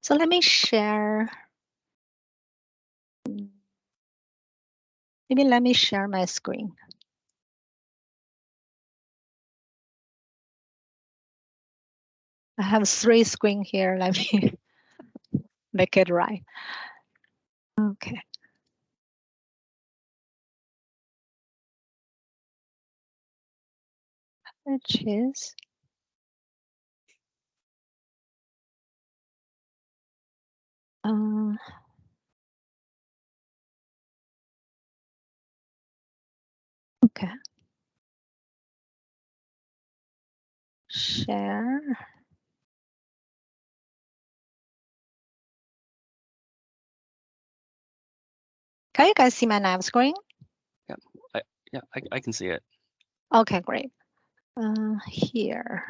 So let me share. Maybe let me share my screen. I have 3 screens here. Let me make it right. Okay. Which is okay. Share. Can you guys see my nav screen? I can see it. Okay, great. Here.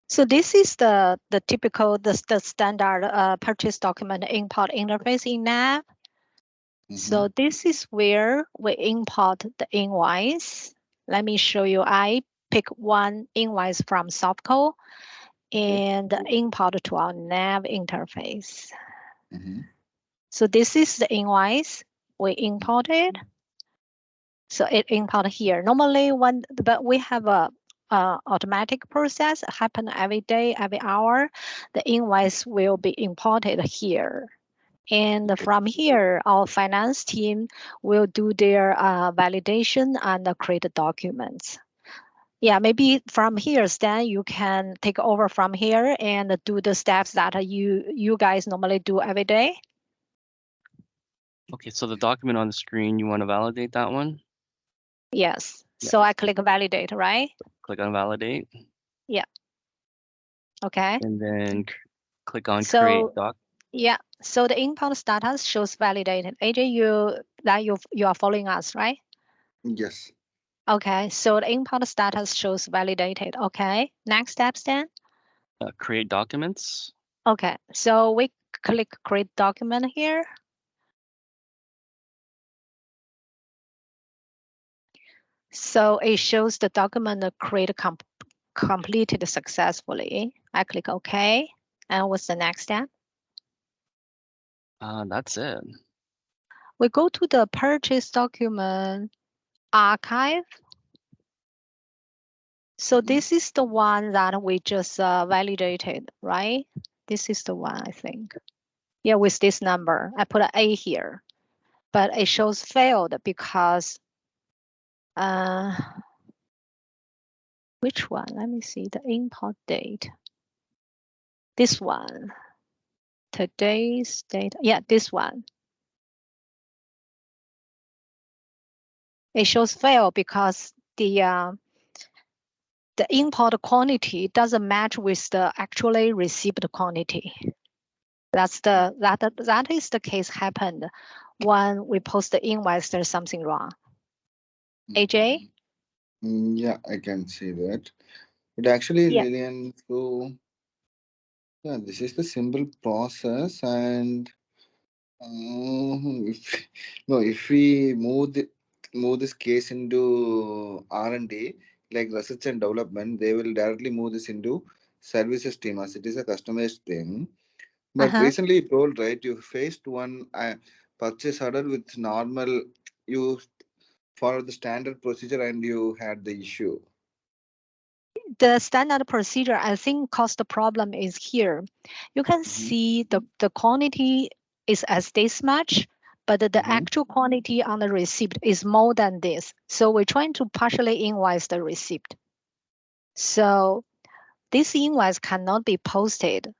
So this is the typical, the standard purchase document import interface in nav. So this is where we import the invoice. Let me show you. I pick one invoice from Softcode and import to our nav interface. So this is the invoice we imported. So it import here. Normally, but we have a automatic process happen every day, every hour. The invoice will be imported here. And from here, our finance team will do their validation and create documents. Yeah, maybe from here, Stan, you can take over from here and do the steps that you guys normally do every day. Okay, so the document on the screen, you want to validate that one? Yes. So I click validate, right? Click on validate. Yeah. Okay. And then click on create doc. Yeah. So the import status shows validated. AJ, you are following us, right? Yes. Okay. So the import status shows validated. Okay. Next steps then. Create documents. Okay. So we click create document here. So it shows the document create completed successfully. I click OK. And what's the next step? That's it. We go to the purchase document archive. So this is the one that we just validated, right? This is the one, I think. Yeah, with this number. I put an A here, but it shows failed because which one? Let me see the import date. This one. Today's date. Yeah, this one. It shows fail because the import quantity doesn't match with the actually received quantity. That is the case happened when we post the invoice. There's something wrong. AJ? Yeah, I can see that. But actually, Yeah. Lillian, so yeah, this is the simple process, and if no, if we move this case into R&D, like research and development, they will directly move this into services team as it is a customized thing. But recently you told, right, you faced one purchase order with normal, you followed the standard procedure and you had the issue. The standard procedure, I think, caused the problem is here. You can see the quantity is as this much, but the actual quantity on the receipt is more than this. So we're trying to partially invoice the receipt. So this invoice cannot be posted.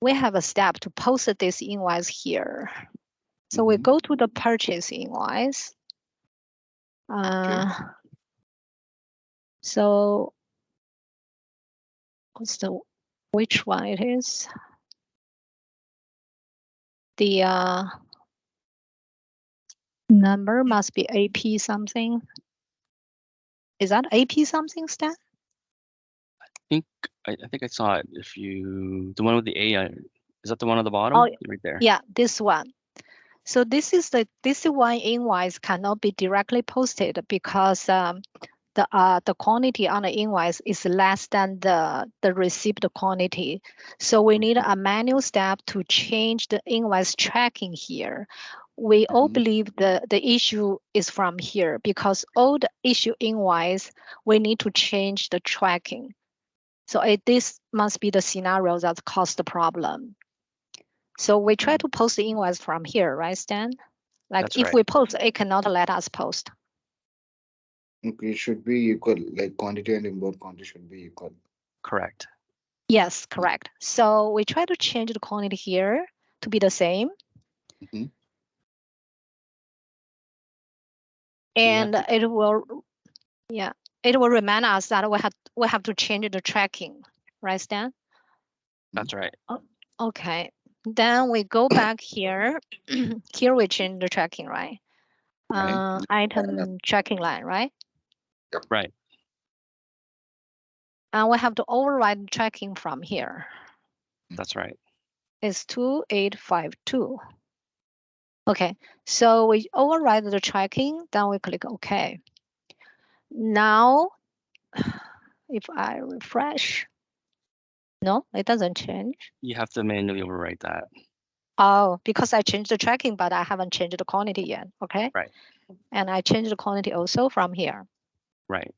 We have a step to post this invoice here. So we go to the purchase invoice. So which one it is? The number must be AP something. Is that AP something, Stan? I think I saw it. If you, the one with the A, is that the one at the bottom? Oh, right there. Yeah, this one. So this is one invoice cannot be directly posted because the quantity on the invoice is less than the received quantity. So we need a manual step to change the invoice tracking here. We all believe the issue is from here because all the issue invoice, we need to change the tracking. So this must be the scenario that caused the problem. So we try to post the invoice from here, right, Stan? Like That's if right. we post, it cannot let us post. Okay, it should be equal, like quantity and import quantity should be equal. Correct. Yes, correct. So we try to change the quantity here to be the same. Mhm. And it will, yeah, it will remind us that we have to change the tracking, right, Stan? That's right. Okay. Then we go back here. Here we change the tracking, right? Right. Item tracking line, right? Right. And we have to override tracking from here. That's right. It's 2852. Okay, so we override the tracking, then we click OK. Now, if I refresh, no, it doesn't change. You have to manually overwrite that. Oh, because I changed the tracking, but I haven't changed the quantity yet. Okay. Right. And I changed the quantity also from here. Right.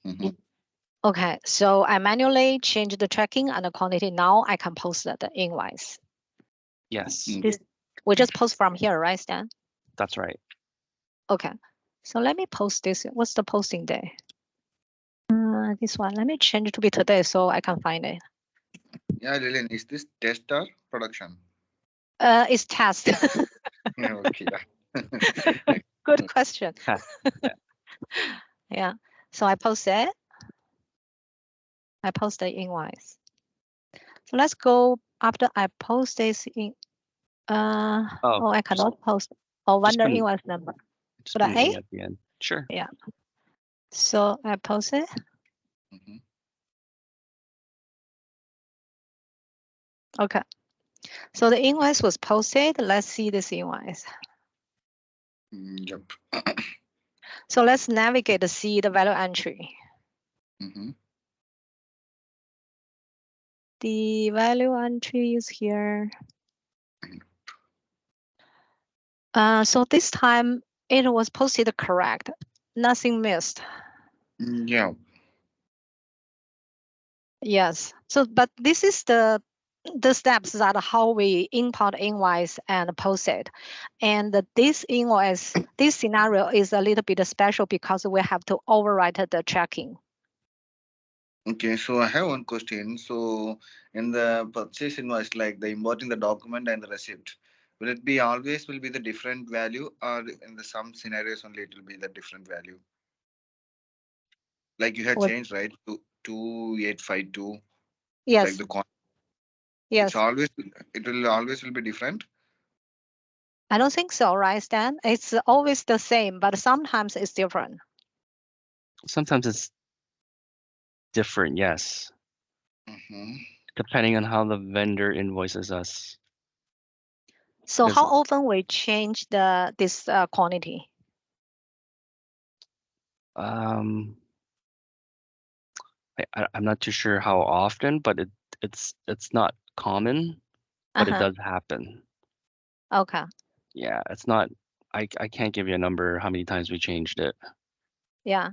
Okay, so I manually change the tracking and the quantity. Now I can post the invoice. Yes. We just post from here, right, Stan? That's right. Okay, so let me post this. What's the posting day? This one. Let me change it to be today so I can find it. Yeah, Lillian, is this test or production? It's test. Yeah, okay. Good question. Yeah. Yeah. So I post it. I post the invoice. So let's go after I post this in. I cannot post. Oh, vendor invoice number. Just But put an A at the end. Sure. Yeah. So I post it. Okay. So the invoice was posted. Let's see this invoice. Yep. So let's navigate to see the value entry. The value entry is here. So this time it was posted correct. Nothing missed. Yeah. Yes. So, but this is the steps that how we import invoice and post it. And this invoice, this scenario is a little bit special because we have to overwrite the tracking. Okay, so I have one question. So in the purchase invoice, like the importing the document and the receipt, will it be always will be the different value, or in the some scenarios only it will be the different value? Like you had changed, right? To 2852. Yes. Like the con. Yes. It's always it will always will be different. I don't think so, right, Stan? It's always the same, but sometimes it's different. Sometimes it's different, yes. Depending on how the vendor invoices us. So how often we change this quantity? I'm not too sure how often, but it's not common, but it does happen. Okay. Yeah, it's not. I can't give you a number how many times we changed it. Yeah.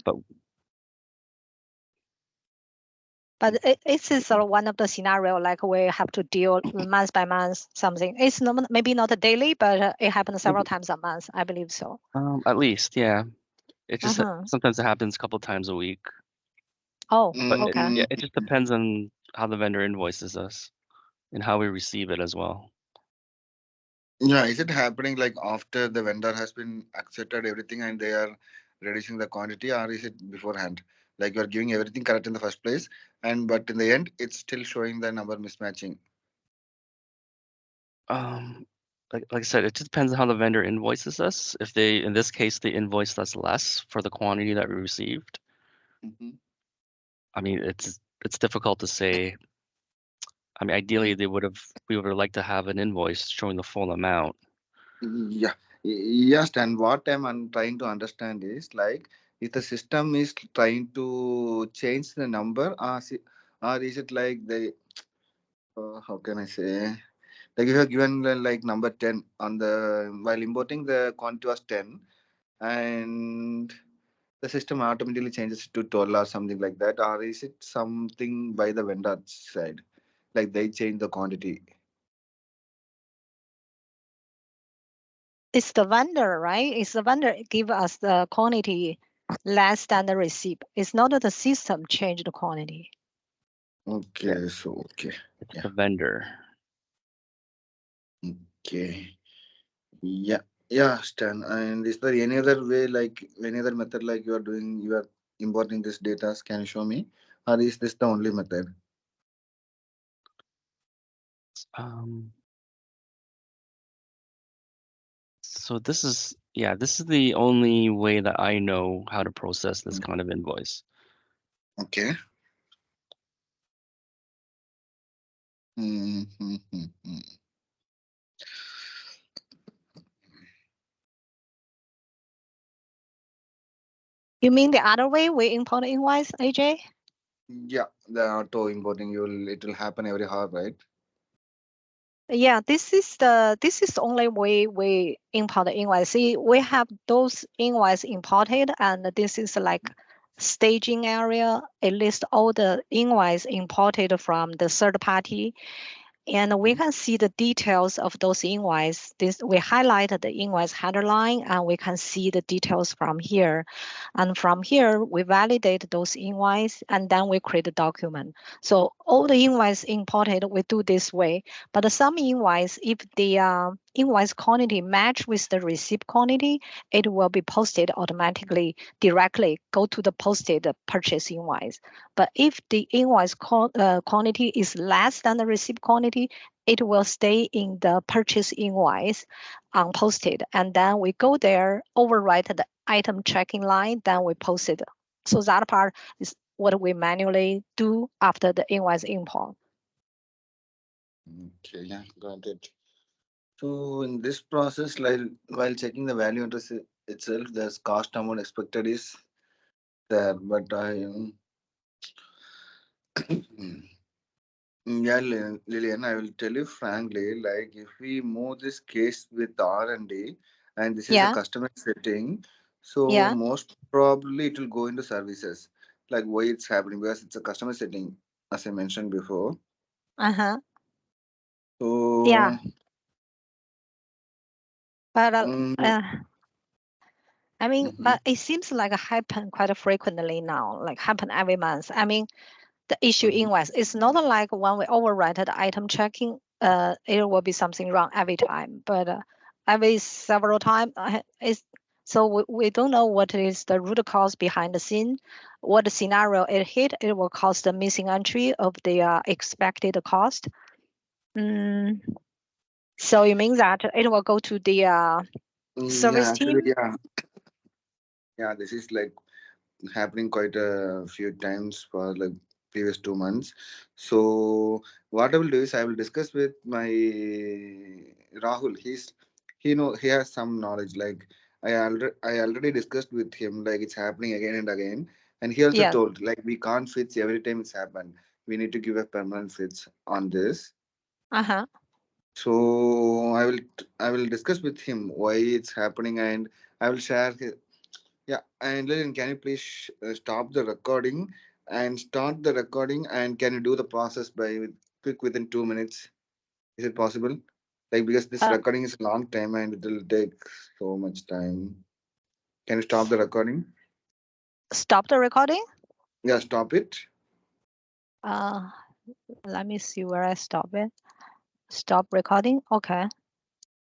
But it's sort of one of the scenario like we have to deal month by month something. It's not, maybe not a daily, but it happens several times a month. I believe so. At least, yeah. It just sometimes it happens a couple times a week. Oh, but okay. it just depends on how the vendor invoices us and how we receive it as well. Yeah, is it happening like after the vendor has been accepted everything and they are reducing the quantity, or is it beforehand? Like you are giving everything correct in the first place, and but in the end, it's still showing the number mismatching. Like I said, it just depends on how the vendor invoices us. If they, in this case, they invoiced us less for the quantity that we received. I mean, it's difficult to say. I mean, ideally, we would have liked to have an invoice showing the full amount. Yeah, yes, and what I'm trying to understand is like if the system is trying to change the number, or is it like the how can I say? Like you have given like number 10 on the while importing the quantity was 10, and the system automatically changes to 12 or something like that, or is it something by the vendor side, like they change the quantity? It's the vendor, right? It's the vendor give us the quantity less than the receipt. It's not that the system change the quantity. Okay, so okay, It's yeah, the vendor. okay, yeah, yeah, Stan. And is there any other way, like any other method, like you are doing, you are importing this data? Can you show me, or is this the only method? Um, so this is the only way that I know how to process this kind of invoice. Okay. Mm-hmm. You mean the other way we import invoice, AJ? Yeah, the auto importing, it will happen every hour, right? Yeah, this is the only way we import the invoice. See, we have those invoice imported, and this is like staging area. It lists all the invoice imported from the third party, and we can see the details of those invoice. This we highlighted the invoice headline, and we can see the details from here. And from here, we validate those invoice, and then we create a document. So all the invoice imported, we do this way. But some invoice, if the invoice quantity match with the receipt quantity, it will be posted automatically directly, go to the posted purchase invoice. But if the invoice quantity is less than the receipt quantity, it will stay in the purchase invoice unposted. And then we go there, overwrite the item tracking line, then we post it. So that part is what we manually do after the invoice import. Okay, yeah, got it. So in this process, like while checking the value address itself, there's cost amount expected is there, but yeah, Lillian, I will tell you frankly, like if we move this case with R&D, and this is a Yeah, customer setting, so yeah, most probably it will go into services. Like why it's happening, because it's a customer setting, as I mentioned before. uh-huh, yeah. So But mm, I mean, mhm, but it seems like it happen quite frequently now, like happen every month. I mean, the issue mhm, invoice. It's not like when we overwrite the item checking, it will be something wrong every time. But every several time, it's so we don't know what is the root cause behind the scene. What scenario it hit, it will cause the missing entry of the expected cost. Mm, so it means that it will go to the yeah, service actually, team. yeah, yeah, this is like happening quite a few times for like previous 2 months. So what I will do is I will discuss with my Rahul. He has some knowledge. Like I already discussed with him. Like it's happening again and again, and he also Yes. told like we can't fix every time it's happened. We need to give a permanent fix on this. Uh-huh. So I will discuss with him why it's happening, and I will share yeah, and Lillian, can you please stop the recording and start the recording? And can you do the process quick within 2 minutes? Is it possible? Like because this Uh, recording is a long time and it will take so much time. Can you stop the recording? stop the recording. Yeah, stop it. Uh, let me see where I stop it. Stop recording. Okay.